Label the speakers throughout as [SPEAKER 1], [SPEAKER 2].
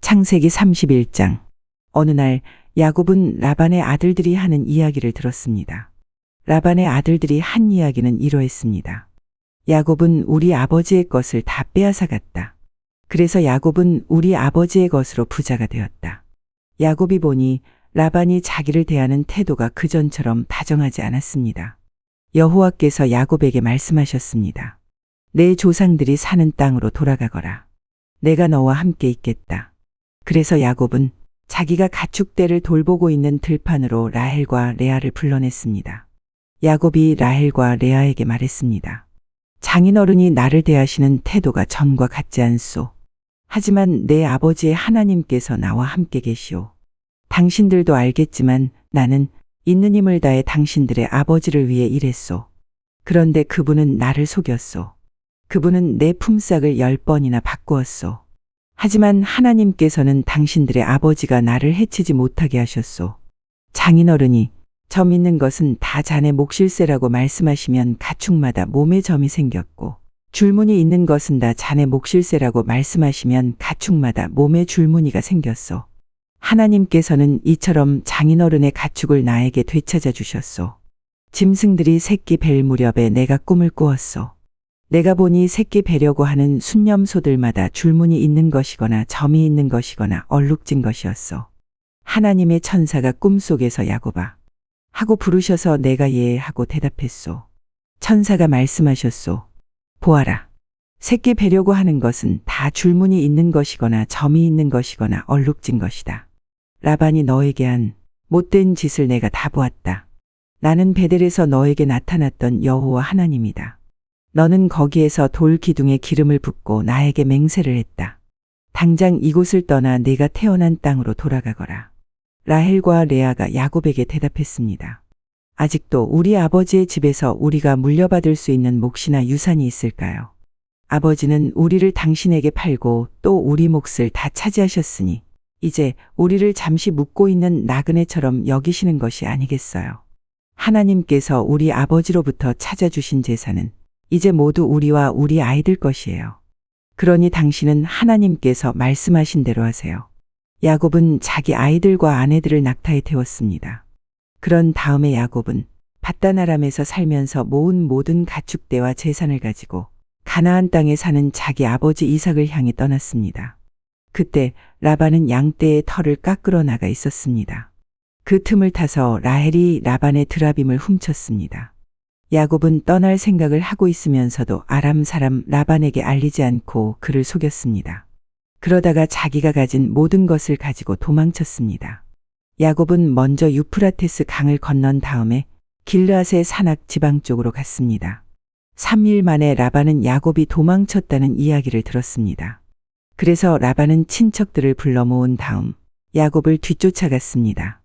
[SPEAKER 1] 창세기 31장. 어느 날 야곱은 라반의 아들들이 하는 이야기를 들었습니다. 라반의 아들들이 한 이야기는 이러했습니다. 야곱은 우리 아버지의 것을 다 빼앗아갔다. 그래서 야곱은 우리 아버지의 것으로 부자가 되었다. 야곱이 보니 라반이 자기를 대하는 태도가 그전처럼 다정하지 않았습니다. 여호와께서 야곱에게 말씀하셨습니다. 내 조상들이 사는 땅으로 돌아가거라. 내가 너와 함께 있겠다. 그래서 야곱은 자기가 가축대를 돌보고 있는 들판으로 라헬과 레아를 불러냈습니다. 야곱이 라헬과 레아에게 말했습니다. 장인어른이 나를 대하시는 태도가 전과 같지 않소. 하지만 내 아버지의 하나님께서 나와 함께 계시오. 당신들도 알겠지만 나는 있는 힘을 다해 당신들의 아버지를 위해 일했소. 그런데 그분은 나를 속였소. 그분은 내 품삯을 10번이나 바꾸었소. 하지만 하나님께서는 당신들의 아버지가 나를 해치지 못하게 하셨소. 장인어른이 점 있는 것은 다 자네 몫일세라고 말씀하시면 가축마다 몸에 점이 생겼고, 줄무늬 있는 것은 다 자네 몫일세라고 말씀하시면 가축마다 몸에 줄무늬가 생겼소. 하나님께서는 이처럼 장인어른의 가축을 나에게 되찾아 주셨소. 짐승들이 새끼 뵐 무렵에 내가 꿈을 꾸었소. 내가 보니 새끼 베려고 하는 순념소들마다 줄무늬 있는 것이거나 점이 있는 것이거나 얼룩진 것이었소. 하나님의 천사가 꿈속에서 야곱아 하고 부르셔서 내가 예 하고 대답했소. 천사가 말씀하셨소. 보아라. 새끼 베려고 하는 것은 다 줄무늬 있는 것이거나 점이 있는 것이거나 얼룩진 것이다. 라반이 너에게 한 못된 짓을 내가 다 보았다. 나는 베델에서 너에게 나타났던 여호와 하나님이다. 너는 거기에서 돌 기둥에 기름을 붓고 나에게 맹세를 했다. 당장 이곳을 떠나 네가 태어난 땅으로 돌아가거라. 라헬과 레아가 야곱에게 대답했습니다. 아직도 우리 아버지의 집에서 우리가 물려받을 수 있는 몫이나 유산이 있을까요? 아버지는 우리를 당신에게 팔고 또 우리 몫을 다 차지하셨으니 이제 우리를 잠시 묵고 있는 나그네처럼 여기시는 것이 아니겠어요. 하나님께서 우리 아버지로부터 찾아주신 재산은 이제 모두 우리와 우리 아이들 것이에요. 그러니 당신은 하나님께서 말씀하신 대로 하세요. 야곱은 자기 아이들과 아내들을 낙타에 태웠습니다. 그런 다음에 야곱은 밧단 아람에서 살면서 모은 모든 가축대와 재산을 가지고 가나안 땅에 사는 자기 아버지 이삭을 향해 떠났습니다. 그때 라반은 양떼의 털을 깎으러 나가 있었습니다. 그 틈을 타서 라헬이 라반의 드라빔을 훔쳤습니다. 야곱은 떠날 생각을 하고 있으면서도 아람 사람 라반에게 알리지 않고 그를 속였습니다. 그러다가 자기가 가진 모든 것을 가지고 도망쳤습니다. 야곱은 먼저 유프라테스 강을 건넌 다음에 길르앗의 산악 지방 쪽으로 갔습니다. 3일 만에 라반은 야곱이 도망쳤다는 이야기를 들었습니다. 그래서 라반은 친척들을 불러 모은 다음 야곱을 뒤쫓아갔습니다.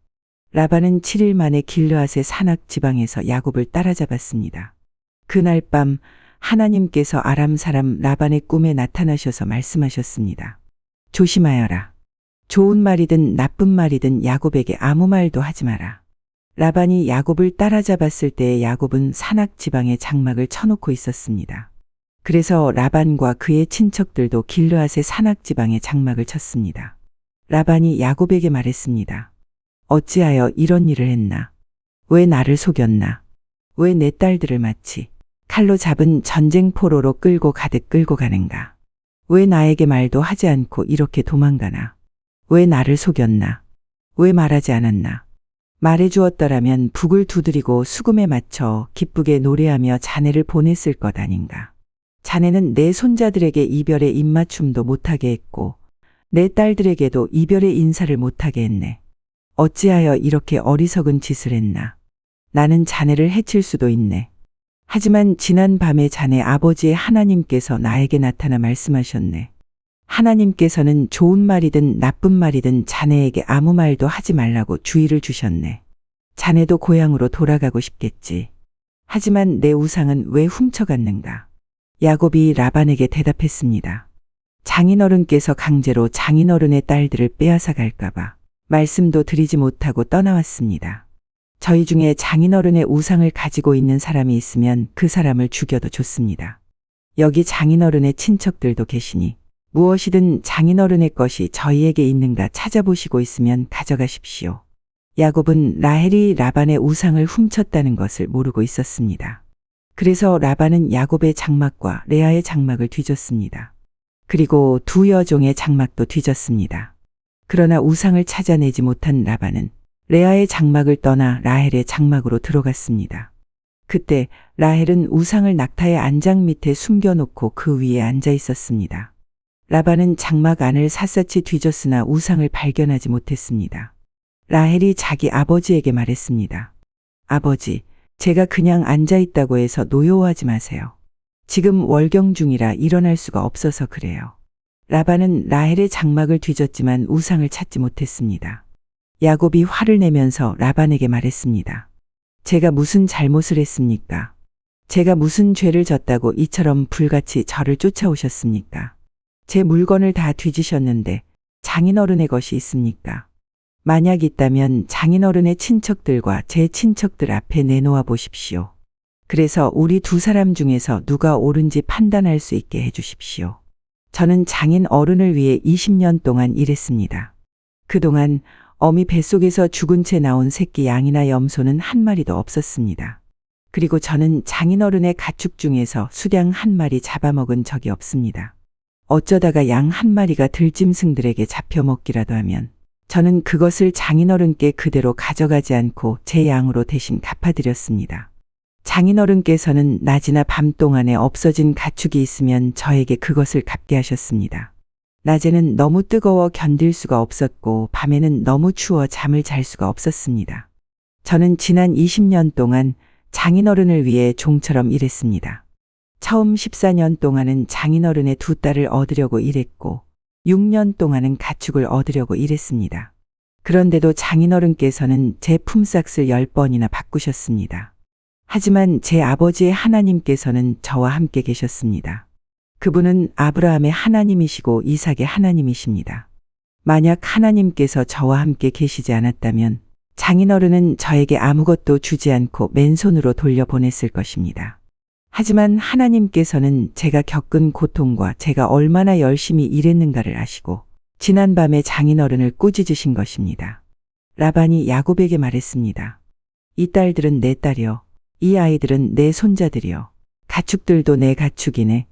[SPEAKER 1] 라반은 7일 만에 길르앗의 산악 지방에서 야곱을 따라잡았습니다. 그날 밤 하나님께서 아람 사람 라반의 꿈에 나타나셔서 말씀하셨습니다. 조심하여라. 좋은 말이든 나쁜 말이든 야곱에게 아무 말도 하지 마라. 라반이 야곱을 따라잡았을 때 야곱은 산악 지방에 장막을 쳐놓고 있었습니다. 그래서 라반과 그의 친척들도 길르앗의 산악 지방에 장막을 쳤습니다. 라반이 야곱에게 말했습니다. 어찌하여 이런 일을 했나? 왜 나를 속였나? 왜 내 딸들을 마치 칼로 잡은 전쟁포로로 끌고 가듯 끌고 가는가? 왜 나에게 말도 하지 않고 이렇게 도망가나? 왜 나를 속였나? 왜 말하지 않았나? 말해주었더라면 북을 두드리고 수금에 맞춰 기쁘게 노래하며 자네를 보냈을 것 아닌가? 자네는 내 손자들에게 이별의 입맞춤도 못하게 했고 내 딸들에게도 이별의 인사를 못하게 했네. 어찌하여 이렇게 어리석은 짓을 했나? 나는 자네를 해칠 수도 있네. 하지만 지난 밤에 자네 아버지의 하나님께서 나에게 나타나 말씀하셨네. 하나님께서는 좋은 말이든 나쁜 말이든 자네에게 아무 말도 하지 말라고 주의를 주셨네. 자네도 고향으로 돌아가고 싶겠지. 하지만 내 우상은 왜 훔쳐갔는가? 야곱이 라반에게 대답했습니다. 장인어른께서 강제로 장인어른의 딸들을 빼앗아 갈까봐 말씀도 드리지 못하고 떠나왔습니다. 저희 중에 장인어른의 우상을 가지고 있는 사람이 있으면 그 사람을 죽여도 좋습니다. 여기 장인어른의 친척들도 계시니 무엇이든 장인어른의 것이 저희에게 있는가 찾아보시고 있으면 가져가십시오. 야곱은 라헬이 라반의 우상을 훔쳤다는 것을 모르고 있었습니다. 그래서 라반은 야곱의 장막과 레아의 장막을 뒤졌습니다. 그리고 두 여종의 장막도 뒤졌습니다. 그러나 우상을 찾아내지 못한 라반은 레아의 장막을 떠나 라헬의 장막으로 들어갔습니다. 그때 라헬은 우상을 낙타의 안장 밑에 숨겨놓고 그 위에 앉아 있었습니다. 라반은 장막 안을 샅샅이 뒤졌으나 우상을 발견하지 못했습니다. 라헬이 자기 아버지에게 말했습니다. 아버지, 제가 그냥 앉아 있다고 해서 노여워하지 마세요. 지금 월경 중이라 일어날 수가 없어서 그래요. 라반은 라헬의 장막을 뒤졌지만 우상을 찾지 못했습니다. 야곱이 화를 내면서 라반에게 말했습니다. 제가 무슨 잘못을 했습니까? 제가 무슨 죄를 졌다고 이처럼 불같이 저를 쫓아오셨습니까? 제 물건을 다 뒤지셨는데 장인어른의 것이 있습니까? 만약 있다면 장인어른의 친척들과 제 친척들 앞에 내놓아 보십시오. 그래서 우리 두 사람 중에서 누가 옳은지 판단할 수 있게 해주십시오. 저는 장인어른을 위해 20년 동안 일했습니다. 그동안 어미 뱃속에서 죽은 채 나온 새끼 양이나 염소는 한 마리도 없었습니다. 그리고 저는 장인어른의 가축 중에서 수량 한 마리 잡아먹은 적이 없습니다. 어쩌다가 양 한 마리가 들짐승들에게 잡혀먹기라도 하면 저는 그것을 장인어른께 그대로 가져가지 않고 제 양으로 대신 갚아드렸습니다. 장인어른께서는 낮이나 밤 동안에 없어진 가축이 있으면 저에게 그것을 갚게 하셨습니다. 낮에는 너무 뜨거워 견딜 수가 없었고 밤에는 너무 추워 잠을 잘 수가 없었습니다. 저는 지난 20년 동안 장인어른을 위해 종처럼 일했습니다. 처음 14년 동안은 장인어른의 두 딸을 얻으려고 일했고 6년 동안은 가축을 얻으려고 일했습니다. 그런데도 장인어른께서는 제 품삯을 10번이나 바꾸셨습니다. 하지만 제 아버지의 하나님께서는 저와 함께 계셨습니다. 그분은 아브라함의 하나님이시고 이삭의 하나님이십니다. 만약 하나님께서 저와 함께 계시지 않았다면 장인어른은 저에게 아무것도 주지 않고 맨손으로 돌려보냈을 것입니다. 하지만 하나님께서는 제가 겪은 고통과 제가 얼마나 열심히 일했는가를 아시고 지난밤에 장인어른을 꾸짖으신 것입니다. 라반이 야곱에게 말했습니다. 이 딸들은 내 딸이요. 이 아이들은 내 손자들이요. 가축들도 내 가축이네.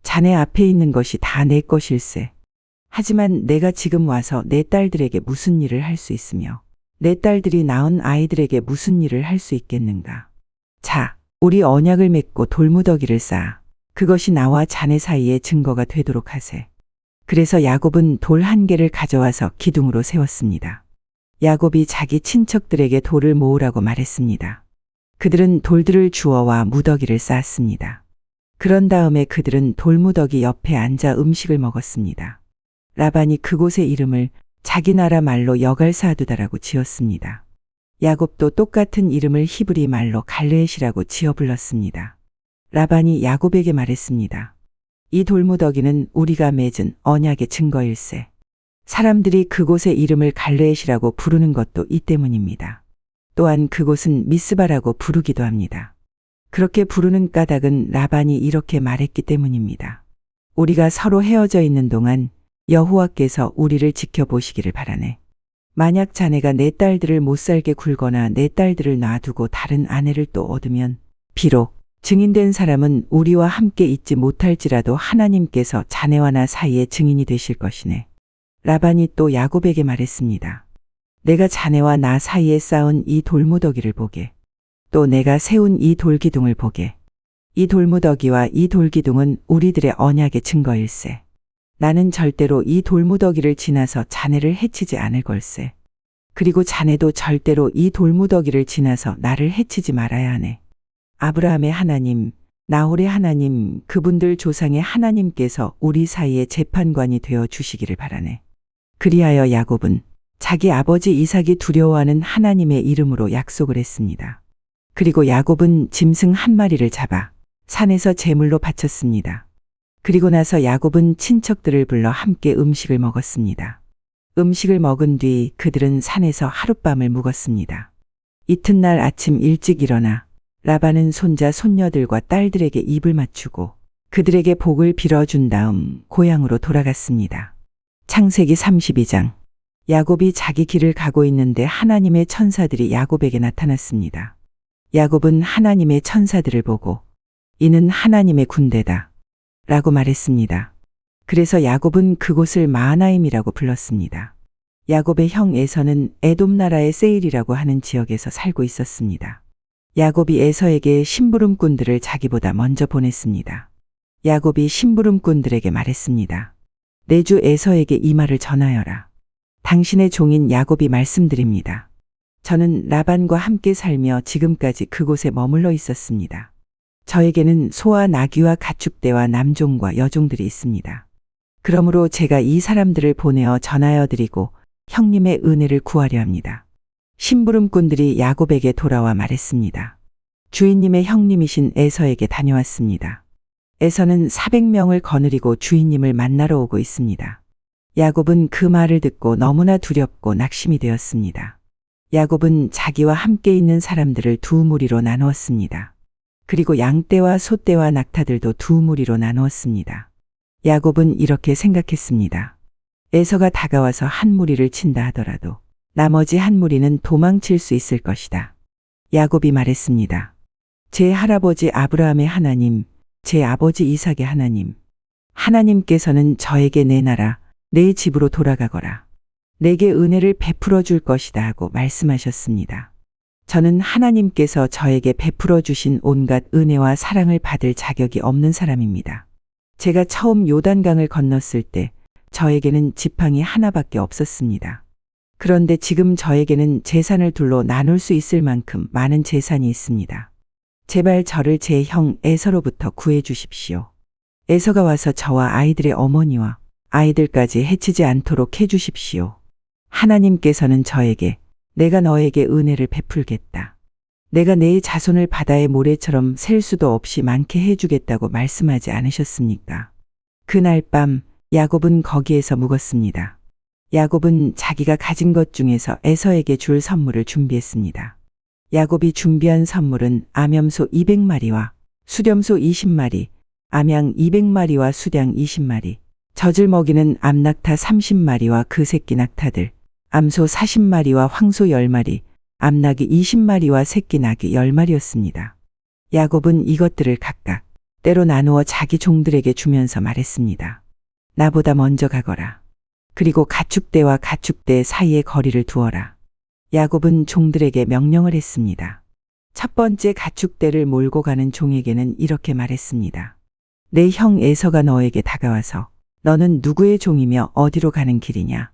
[SPEAKER 1] 자네 앞에 있는 것이 다 내 것일세. 하지만 내가 지금 와서 내 딸들에게 무슨 일을 할 수 있으며 내 딸들이 낳은 아이들에게 무슨 일을 할 수 있겠는가. 자, 우리 언약을 맺고 돌무더기를 쌓아 그것이 나와 자네 사이의 증거가 되도록 하세. 그래서 야곱은 돌 한 개를 가져와서 기둥으로 세웠습니다. 야곱이 자기 친척들에게 돌을 모으라고 말했습니다. 그들은 돌들을 주워와 무더기를 쌓았습니다. 그런 다음에 그들은 돌무더기 옆에 앉아 음식을 먹었습니다. 라반이 그곳의 이름을 자기 나라 말로 여갈사두다라고 지었습니다. 야곱도 똑같은 이름을 히브리 말로 갈레엣이라고 지어 불렀습니다. 라반이 야곱에게 말했습니다. 이 돌무더기는 우리가 맺은 언약의 증거일세. 사람들이 그곳의 이름을 갈레엣이라고 부르는 것도 이 때문입니다. 또한 그곳은 미스바라고 부르기도 합니다. 그렇게 부르는 까닭은 라반이 이렇게 말했기 때문입니다. 우리가 서로 헤어져 있는 동안 여호와께서 우리를 지켜보시기를 바라네. 만약 자네가 내 딸들을 못살게 굴거나 내 딸들을 놔두고 다른 아내를 또 얻으면 비록 증인된 사람은 우리와 함께 있지 못할지라도 하나님께서 자네와 나 사이에 증인이 되실 것이네. 라반이 또 야곱에게 말했습니다. 내가 자네와 나 사이에 쌓은 이 돌무더기를 보게. 또 내가 세운 이 돌기둥을 보게. 이 돌무더기와 이 돌기둥은 우리들의 언약의 증거일세. 나는 절대로 이 돌무더기를 지나서 자네를 해치지 않을 걸세. 그리고 자네도 절대로 이 돌무더기를 지나서 나를 해치지 말아야 하네. 아브라함의 하나님, 나홀의 하나님, 그분들 조상의 하나님께서 우리 사이에 재판관이 되어 주시기를 바라네. 그리하여 야곱은 자기 아버지 이삭이 두려워하는 하나님의 이름으로 약속을 했습니다. 그리고 야곱은 짐승 한 마리를 잡아 산에서 제물로 바쳤습니다. 그리고 나서 야곱은 친척들을 불러 함께 음식을 먹었습니다. 음식을 먹은 뒤 그들은 산에서 하룻밤을 묵었습니다. 이튿날 아침 일찍 일어나 라반은 손자 손녀들과 딸들에게 입을 맞추고 그들에게 복을 빌어준 다음 고향으로 돌아갔습니다. 창세기 32장. 야곱이 자기 길을 가고 있는데 하나님의 천사들이 야곱에게 나타났습니다. 야곱은 하나님의 천사들을 보고 이는 하나님의 군대다 라고 말했습니다. 그래서 야곱은 그곳을 마하나임이라고 불렀습니다. 야곱의 형 에서는 에돔 나라의 세일이라고 하는 지역에서 살고 있었습니다. 야곱이 에서에게 심부름꾼들을 자기보다 먼저 보냈습니다. 야곱이 심부름꾼들에게 말했습니다. 내 주 에서에게 이 말을 전하여라. 당신의 종인 야곱이 말씀드립니다. 저는 라반과 함께 살며 지금까지 그곳에 머물러 있었습니다. 저에게는 소와 나귀와 가축대와 남종과 여종들이 있습니다. 그러므로 제가 이 사람들을 보내어 전하여 드리고 형님의 은혜를 구하려 합니다. 심부름꾼들이 야곱에게 돌아와 말했습니다. 주인님의 형님이신 에서에게 다녀왔습니다. 에서는 400명을 거느리고 주인님을 만나러 오고 있습니다. 야곱은 그 말을 듣고 너무나 두렵고 낙심이 되었습니다. 야곱은 자기와 함께 있는 사람들을 두 무리로 나누었습니다. 그리고 양떼와 소떼와 낙타들도 두 무리로 나누었습니다. 야곱은 이렇게 생각했습니다. 에서가 다가와서 한 무리를 친다 하더라도 나머지 한 무리는 도망칠 수 있을 것이다. 야곱이 말했습니다. 제 할아버지 아브라함의 하나님, 제 아버지 이삭의 하나님, 하나님께서는 저에게 내 나라, 내 집으로 돌아가거라. 내게 은혜를 베풀어 줄 것이다 하고 말씀하셨습니다. 저는 하나님께서 저에게 베풀어 주신 온갖 은혜와 사랑을 받을 자격이 없는 사람입니다. 제가 처음 요단강을 건넜을 때 저에게는 지팡이 하나밖에 없었습니다. 그런데 지금 저에게는 재산을 둘로 나눌 수 있을 만큼 많은 재산이 있습니다. 제발 저를 제 형 에서로부터 구해 주십시오. 에서가 와서 저와 아이들의 어머니와 아이들까지 해치지 않도록 해 주십시오. 하나님께서는 저에게 내가 너에게 은혜를 베풀겠다. 내가 내 자손을 바다의 모래처럼 셀 수도 없이 많게 해주겠다고 말씀하지 않으셨습니까? 그날 밤 야곱은 거기에서 묵었습니다. 야곱은 자기가 가진 것 중에서 에서에게 줄 선물을 준비했습니다. 야곱이 준비한 선물은 암염소 200마리와 수렴소 20마리, 암양 200마리와 수량 20마리, 젖을 먹이는 암낙타 30마리와 그 새끼 낙타들, 암소 40마리와 황소 10마리, 암나귀 20마리와 새끼 나귀 10마리였습니다. 야곱은 이것들을 각각 때로 나누어 자기 종들에게 주면서 말했습니다. 나보다 먼저 가거라. 그리고 가축대와 가축대 사이에 거리를 두어라. 야곱은 종들에게 명령을 했습니다. 첫 번째 가축대를 몰고 가는 종에게는 이렇게 말했습니다. 내 형 에서가 너에게 다가와서 너는 누구의 종이며 어디로 가는 길이냐?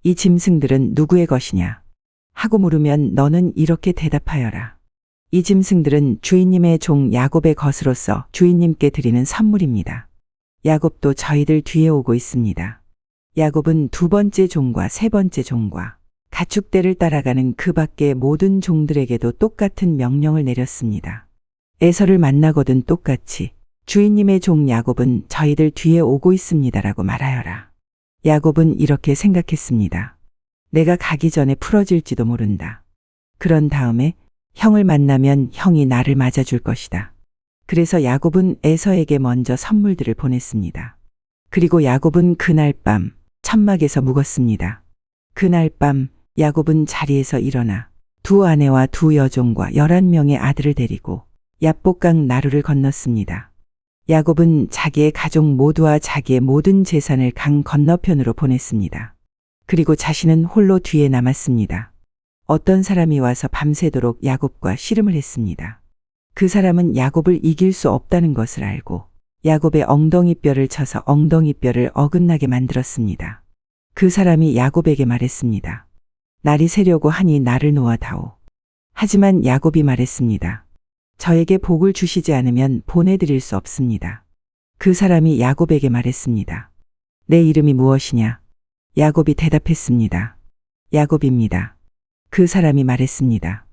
[SPEAKER 1] 이 짐승들은 누구의 것이냐? 하고 물으면 너는 이렇게 대답하여라. 이 짐승들은 주인님의 종 야곱의 것으로서 주인님께 드리는 선물입니다. 야곱도 저희들 뒤에 오고 있습니다. 야곱은 두 번째 종과 세 번째 종과 가축대를 따라가는 그 밖의 모든 종들에게도 똑같은 명령을 내렸습니다. 에서를 만나거든 똑같이 주인님의 종 야곱은 저희들 뒤에 오고 있습니다라고 말하여라. 야곱은 이렇게 생각했습니다. 내가 가기 전에 풀어질지도 모른다. 그런 다음에 형을 만나면 형이 나를 맞아줄 것이다. 그래서 야곱은 에서에게 먼저 선물들을 보냈습니다. 그리고 야곱은 그날 밤 천막에서 묵었습니다. 그날 밤 야곱은 자리에서 일어나 두 아내와 두 여종과 11명의 아들을 데리고 야복강 나루를 건넜습니다. 야곱은 자기의 가족 모두와 자기의 모든 재산을 강 건너편으로 보냈습니다. 그리고 자신은 홀로 뒤에 남았습니다. 어떤 사람이 와서 밤새도록 야곱과 씨름을 했습니다. 그 사람은 야곱을 이길 수 없다는 것을 알고 야곱의 엉덩이뼈를 쳐서 엉덩이뼈를 어긋나게 만들었습니다. 그 사람이 야곱에게 말했습니다. 날이 새려고 하니 나를 놓아다오. 하지만 야곱이 말했습니다. 저에게 복을 주시지 않으면 보내드릴 수 없습니다. 그 사람이 야곱에게 말했습니다. 내 이름이 무엇이냐? 야곱이 대답했습니다. 야곱입니다. 그 사람이 말했습니다.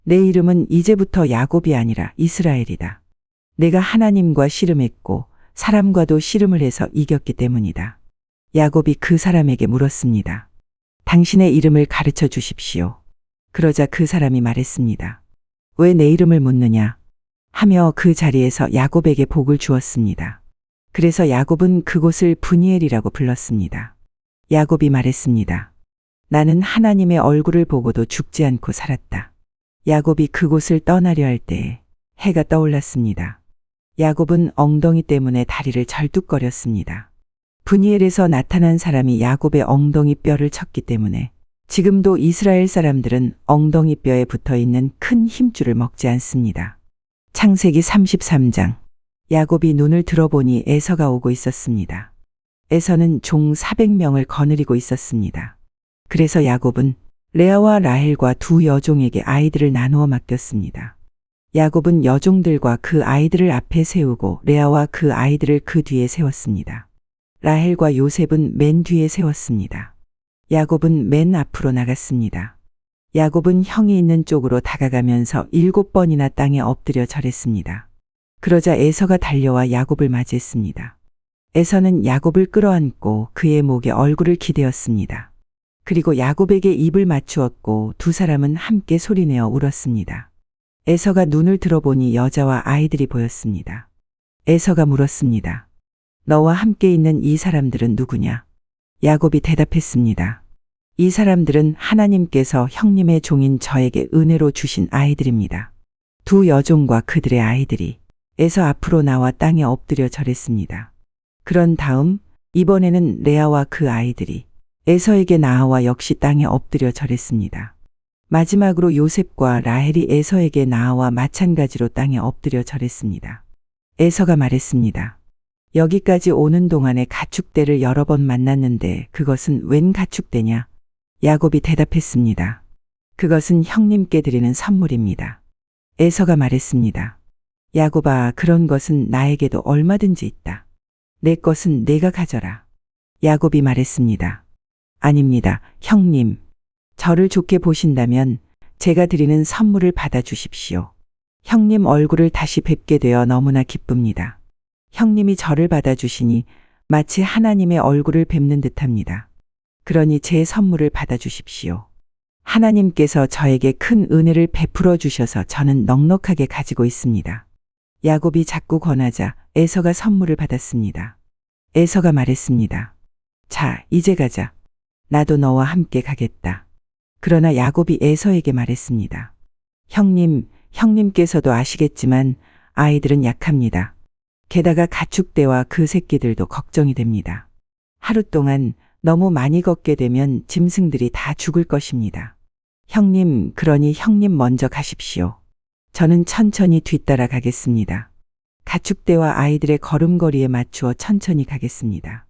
[SPEAKER 1] 내 이름은 이제부터 야곱이 아니라 이스라엘이다. 내가 하나님과 씨름했고 사람과도 씨름을 해서 이겼기 때문이다. 야곱이 그 사람에게 물었습니다. 당신의 이름을 가르쳐 주십시오. 그러자 그 사람이 말했습니다. 왜 내 이름을 묻느냐? 하며 그 자리에서 야곱에게 복을 주었습니다. 그래서 야곱은 그곳을 브니엘이라고 불렀습니다. 야곱이 말했습니다. 나는 하나님의 얼굴을 보고도 죽지 않고 살았다. 야곱이 그곳을 떠나려 할 때에 해가 떠올랐습니다. 야곱은 엉덩이 때문에 다리를 절뚝거렸습니다. 브니엘에서 나타난 사람이 야곱의 엉덩이 뼈를 쳤기 때문에 지금도 이스라엘 사람들은 엉덩이 뼈에 붙어 있는 큰 힘줄을 먹지 않습니다. 창세기 33장. 야곱이 눈을 들어보니 에서가 오고 있었습니다. 에서는 종 400명을 거느리고 있었습니다. 그래서 야곱은 레아와 라헬과 두 여종에게 아이들을 나누어 맡겼습니다. 야곱은 여종들과 그 아이들을 앞에 세우고 레아와 그 아이들을 그 뒤에 세웠습니다. 라헬과 요셉은 맨 뒤에 세웠습니다. 야곱은 맨 앞으로 나갔습니다. 야곱은 형이 있는 쪽으로 다가가면서 7번이나 땅에 엎드려 절했습니다. 그러자 에서가 달려와 야곱을 맞이했습니다. 에서는 야곱을 끌어안고 그의 목에 얼굴을 기대었습니다. 그리고 야곱에게 입을 맞추었고 두 사람은 함께 소리내어 울었습니다. 에서가 눈을 들어보니 여자와 아이들이 보였습니다. 에서가 물었습니다. 너와 함께 있는 이 사람들은 누구냐? 야곱이 대답했습니다. 이 사람들은 하나님께서 형님의 종인 저에게 은혜로 주신 아이들입니다. 두 여종과 그들의 아이들이 에서 앞으로 나와 땅에 엎드려 절했습니다. 그런 다음 이번에는 레아와 그 아이들이 에서에게 나아와 역시 땅에 엎드려 절했습니다. 마지막으로 요셉과 라헬이 에서에게 나아와 마찬가지로 땅에 엎드려 절했습니다. 에서가 말했습니다. 여기까지 오는 동안에 가축대를 여러 번 만났는데 그것은 웬 가축대냐? 야곱이 대답했습니다. 그것은 형님께 드리는 선물입니다. 에서가 말했습니다. 야곱아, 그런 것은 나에게도 얼마든지 있다. 내 것은 내가 가져라. 야곱이 말했습니다. 아닙니다, 형님. 저를 좋게 보신다면 제가 드리는 선물을 받아주십시오. 형님 얼굴을 다시 뵙게 되어 너무나 기쁩니다. 형님이 저를 받아주시니 마치 하나님의 얼굴을 뵙는 듯합니다. 그러니 제 선물을 받아주십시오. 하나님께서 저에게 큰 은혜를 베풀어 주셔서 저는 넉넉하게 가지고 있습니다. 야곱이 자꾸 권하자 에서가 선물을 받았습니다. 에서가 말했습니다. 자, 이제 가자. 나도 너와 함께 가겠다. 그러나 야곱이 에서에게 말했습니다. 형님께서도 아시겠지만 아이들은 약합니다. 게다가 가축대와 그 새끼들도 걱정이 됩니다. 하루 동안 너무 많이 걷게 되면 짐승들이 다 죽을 것입니다. 형님, 그러니 형님 먼저 가십시오. 저는 천천히 뒤따라 가겠습니다. 가축대와 아이들의 걸음걸이에 맞추어 천천히 가겠습니다.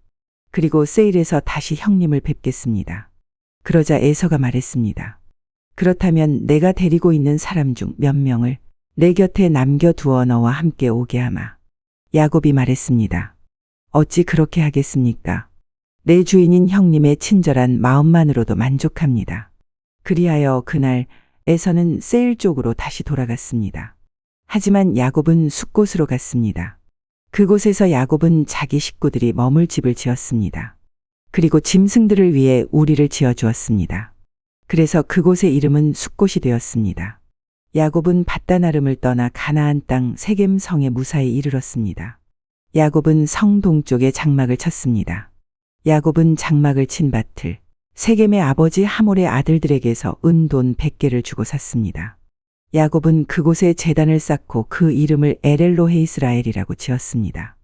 [SPEAKER 1] 그리고 세일에서 다시 형님을 뵙겠습니다. 그러자 에서가 말했습니다. 그렇다면 내가 데리고 있는 사람 중 몇 명을 내 곁에 남겨두어 너와 함께 오게 하마. 야곱이 말했습니다. 어찌 그렇게 하겠습니까? 내 주인인 형님의 친절한 마음만으로도 만족합니다. 그리하여 그날 에서는 세일 쪽으로 다시 돌아갔습니다. 하지만 야곱은 숫곳으로 갔습니다. 그곳에서 야곱은 자기 식구들이 머물 집을 지었습니다. 그리고 짐승들을 위해 우리를 지어주었습니다. 그래서 그곳의 이름은 숫곳이 되었습니다. 야곱은 밧다나름을 떠나 가나안 땅 세겜 성에 무사히 이르렀습니다. 야곱은 성 동쪽에 장막을 쳤습니다. 야곱은 장막을 친 밭을 세겜의 아버지 하몰의 아들들에게서 돈 100개를 주고 샀습니다. 야곱은 그곳에 제단을 쌓고 그 이름을 에렐로헤 이스라엘이라고 지었습니다.